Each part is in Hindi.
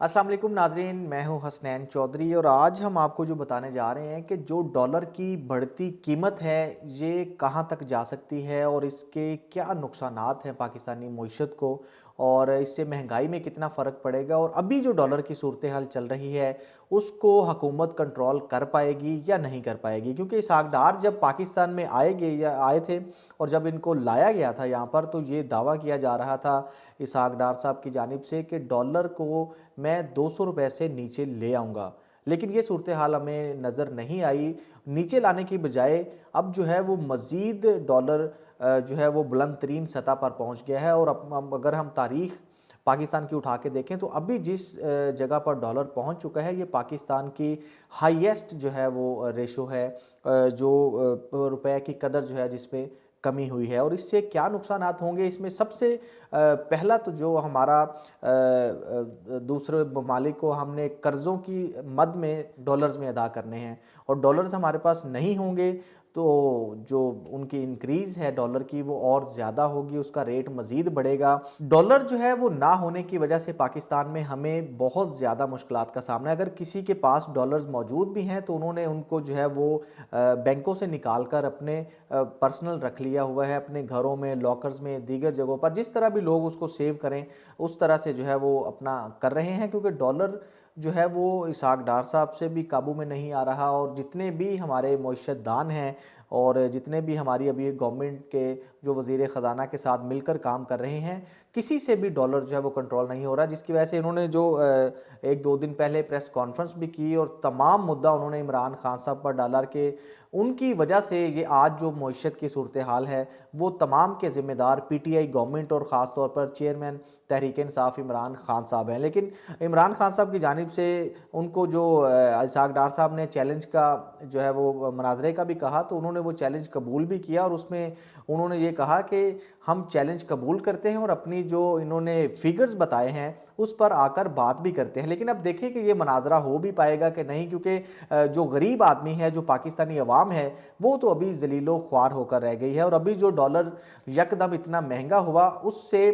अस्सलाम वालेकुम नाजरीन, मैं हूं हसनैन चौधरी और आज हम आपको जो बताने जा रहे हैं कि जो डॉलर की बढ़ती कीमत है ये कहां तक जा सकती है और इसके क्या नुकसानात हैं पाकिस्तानी मईशत को और इससे महंगाई में कितना फ़र्क पड़ेगा और अभी जो डॉलर की सूरत हाल चल रही है उसको हुकूमत कंट्रोल कर पाएगी या नहीं कर पाएगी। क्योंकि इसहाक जब पाकिस्तान में आएंगे या आए थे और जब इनको लाया गया था यहाँ पर तो ये दावा किया जा रहा था इसहाक साहब की जानिब से कि डॉलर को मैं 200 रुपये से नीचे ले आऊँगा। लेकिन ये सूरत हाल हमें नज़र नहीं आई। नीचे लाने की बजाय अब जो है वो मज़ीद डॉलर जो है वो बुलंद तरीन सतह पर पहुँच गया है। और अब अगर हम तारीख़ पाकिस्तान की उठा के देखें तो अभी जिस जगह पर डॉलर पहुंच चुका है ये पाकिस्तान की हाईएस्ट जो है वो रेशो है, जो रुपए की कदर जो है जिस पे कमी हुई है। और इससे क्या नुकसानात होंगे, इसमें सबसे पहला तो जो हमारा दूसरे ममालिक को हमने कर्ज़ों की मद में डॉलर्स में अदा करने हैं और डॉलर्स हमारे पास नहीं होंगे तो जो उनकी इंक्रीज़ है डॉलर की वो और ज़्यादा होगी, उसका रेट मज़ीद बढ़ेगा। डॉलर जो है वो ना होने की वजह से पाकिस्तान में हमें बहुत ज़्यादा मुश्किलात का सामना है। अगर किसी के पास डॉलर्स मौजूद भी हैं तो उन्होंने उनको जो है वो बैंकों से निकाल कर अपने पर्सनल रख लिया हुआ है, अपने घरों में, लॉकर्स में, दीगर जगहों पर, जिस तरह भी लोग उसको सेव करें उस तरह से जो है वो अपना कर रहे हैं। क्योंकि डॉलर जो है वो इसहाक डार साहब से भी काबू में नहीं आ रहा और जितने भी हमारे मईशतदान हैं और जितने भी हमारी अभी गवर्नमेंट के जो वज़ीर ख़जाना के साथ मिलकर काम कर रहे हैं, किसी से भी डॉलर जो है वो कंट्रोल नहीं हो रहा। जिसकी वजह से इन्होंने जो एक दो दिन पहले प्रेस कॉन्फ्रेंस भी की और तमाम मुद्दा उन्होंने इमरान खान साहब पर डाला कि उनकी वजह से ये आज जो मईशत की सूरत हाल है वो तमाम के ज़िम्मेदार पीटीआई गवर्नमेंट और ख़ास तौर पर चेयरमैन तहरीक इंसाफ इमरान खान साहब हैं। लेकिन इमरान खान साहब की जानिब से उनको जो इसहाक डार साहब ने चैलेंज का जो है वो मनाजरे का भी कहा तो उन्होंने वो चैलेंज कबूल भी किया और उसमें उन्होंने ये कहा कि हम चैलेंज कबूल करते हैं और अपनी जो इन्होंने फिगर्स बताए हैं उस पर आकर बात भी करते हैं। लेकिन अब देखिए कि ये मनाजरा हो भी पाएगा कि नहीं, क्योंकि जो गरीब आदमी है, जो पाकिस्तानी अवाम है, वो तो अभी जलीलो ख्वार होकर रह गई है। और अभी जो डॉलर यकदम इतना महंगा हुआ उससे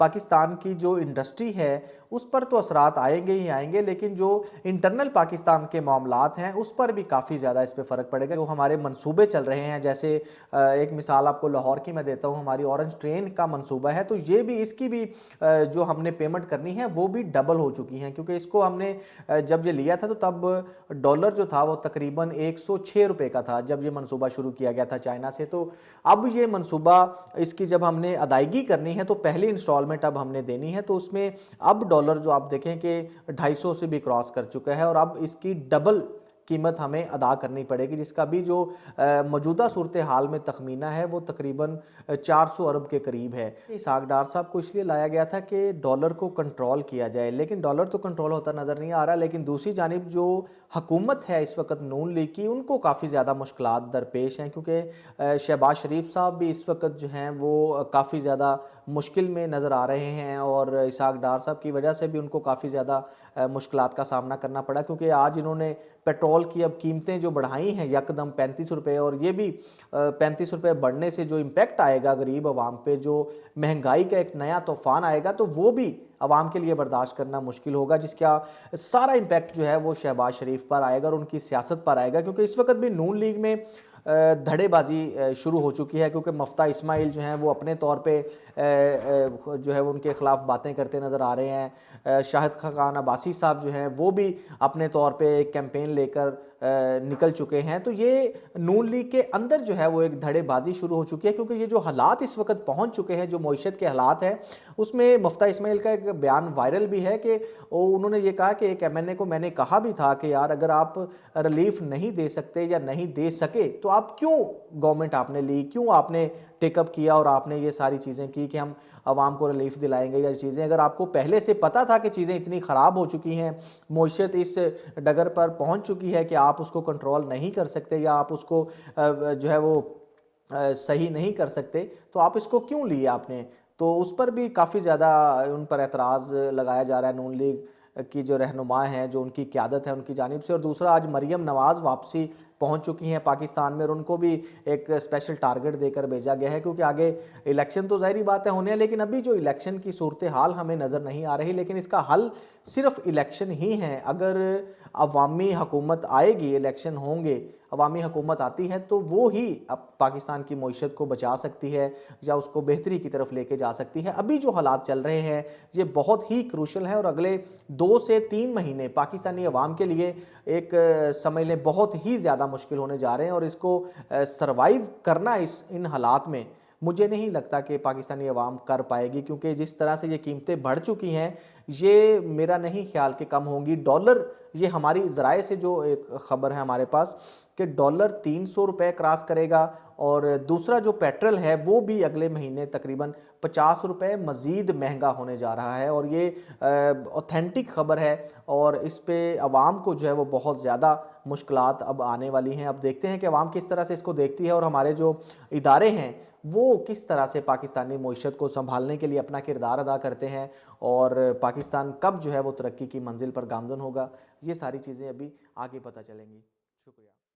पाकिस्तान की जो इंडस्ट्री है उस पर तो असरात आएंगे ही आएंगे, लेकिन जो इंटरनल पाकिस्तान के मामलात हैं उस पर भी काफ़ी ज़्यादा इस पर फ़र्क पड़ेगा। जो हमारे मंसूबे चल रहे हैं, जैसे एक मिसाल आपको लाहौर की मैं देता हूँ, हमारी ऑरेंज ट्रेन का मंसूबा है तो ये भी इसकी भी जो हमने पेमेंट करनी है वो भी डबल हो चुकी हैं। क्योंकि इसको हमने जब ये लिया था तो तब डॉलर जो था वो तकरीबन 106 रुपये का था जब ये मंसूबा शुरू किया गया था चाइना से। तो अब ये मंसूबा इसकी जब हमने अदायगी करनी है तो पहली इंस्टॉलमेंट अब हमने देनी है तो उसमें अब डॉलर जो आप देखें कि 250 से भी क्रॉस कर चुका है और अब इसकी डबल कीमत हमें अदा करनी पड़ेगी, जिसका भी जो मौजूदा सूरत हाल में तखमीना है वो तकरीबन 400 अरब के करीब है। इसहाक डार साहब को इसलिए लाया गया था कि डॉलर को कंट्रोल किया जाए, लेकिन डॉलर तो कंट्रोल होता नज़र नहीं आ रहा। लेकिन दूसरी जानिब जो हुकूमत है इस वक्त नून लीग की, उनको काफ़ी ज़्यादा मुश्किलात दरपेश हैं। क्योंकि शहबाज शरीफ साहब भी इस वक्त जो हैं वो काफ़ी ज़्यादा मुश्किल में नज़र आ रहे हैं और इसहाक डार साहब की वजह से भी उनको काफ़ी ज़्यादा मुश्किलात का सामना करना पड़ा। क्योंकि आज इन्होंने पेट्रोल की अब कीमतें जो बढ़ाई हैं यकदम 35 रुपये, और ये भी 35 रुपये बढ़ने से जो इम्पेक्ट आएगा गरीब आवाम पे, जो महंगाई का एक नया तूफान आएगा तो वो भी आवाम के लिए बर्दाश्त करना मुश्किल होगा, जिसका सारा इम्पैक्ट जो है वो शहबाज शरीफ पर आएगा और उनकी सियासत पर आएगा। क्योंकि इस वक्त भी नून लीग में धड़ेबाजी शुरू हो चुकी है। क्योंकि मफ्ता इस्माइल जो हैं वो अपने तौर पे जो है वो उनके ख़िलाफ़ बातें करते नज़र आ रहे हैं। शाहिद खान अब्बासी साहब जो हैं वो भी अपने तौर पे एक कैंपेन लेकर निकल चुके हैं। तो ये नून लीग के अंदर जो है वो एक धड़ेबाजी शुरू हो चुकी है। क्योंकि ये जो हालात इस वक्त पहुंच चुके हैं, जो मईशत के हालात हैं, उसमें मफ्ता इस्माइल का एक बयान वायरल भी है कि उन्होंने ये कहा कि एक एमएनए को मैंने कहा भी था कि यार अगर आप रिलीफ नहीं दे सकते या नहीं दे सके तो आप क्यों गवर्नमेंट आपने ली, क्यों आपने टेकअप किया और आपने ये सारी चीज़ें की कि हम आवाम को रिलीफ दिलाएंगे या चीज़ें। अगर आपको पहले से पता था कि चीज़ें इतनी ख़राब हो चुकी हैं, मईशत इस डगर पर पहुंच चुकी है कि आप उसको कंट्रोल नहीं कर सकते या आप उसको जो है वो सही नहीं कर सकते, तो आप इसको क्यों लिए आपने। तो उस पर भी काफ़ी ज़्यादा उन पर एतराज़ लगाया जा रहा है नून लीग की जो रहनुमा हैं, जो उनकी क़यादत है उनकी जानिब से। और दूसरा, आज मरीम नवाज़ वापसी पहुंच चुकी हैं पाकिस्तान में और उनको भी एक स्पेशल टारगेट देकर भेजा गया है, क्योंकि आगे इलेक्शन तो ज़ाहिर बात है होने हैं, लेकिन अभी जो इलेक्शन की सूरत हाल हमें नज़र नहीं आ रही। लेकिन इसका हल सिर्फ इलेक्शन ही है। अगर अवामी हुकूमत आएगी, इलेक्शन होंगे, अवामी हुकूमत आती है तो वो ही अब पाकिस्तान की मईशत को बचा सकती है या उसको बेहतरी की तरफ लेके जा सकती है। अभी जो हालात चल रहे हैं ये बहुत ही क्रूशल है और अगले 2 से 3 महीने पाकिस्तानी अवाम के लिए एक समझ लें बहुत ही ज़्यादा मुश्किल होने जा रहे हैं और इसको सरवाइव करना इन हालात में मुझे नहीं लगता कि पाकिस्तानी अवाम कर पाएगी, क्योंकि जिस तरह से ये कीमतें बढ़ चुकी हैं ये मेरा नहीं ख्याल कि कम होंगी। डॉलर, ये हमारी ज़राए से जो एक ख़बर है हमारे पास कि डॉलर 300 रुपये क्रॉस करेगा और दूसरा जो पेट्रोल है वो भी अगले महीने तकरीबन 50 रुपये मज़ीद महंगा होने जा रहा है। और ये ऑथेंटिक ख़बर है और इस पे अवाम को जो है वो बहुत ज़्यादा मुश्किलात अब आने वाली हैं। अब देखते हैं कि अवाम किस तरह से इसको देखती है और हमारे जो इदारे हैं वो किस तरह से पाकिस्तानी मईशत को संभालने के लिए अपना किरदार अदा करते हैं और पाकिस्तान कब जो है वो तरक्की की मंजिल पर गामज़न होगा। ये सारी चीज़ें अभी आगे पता चलेंगी। शुक्रिया।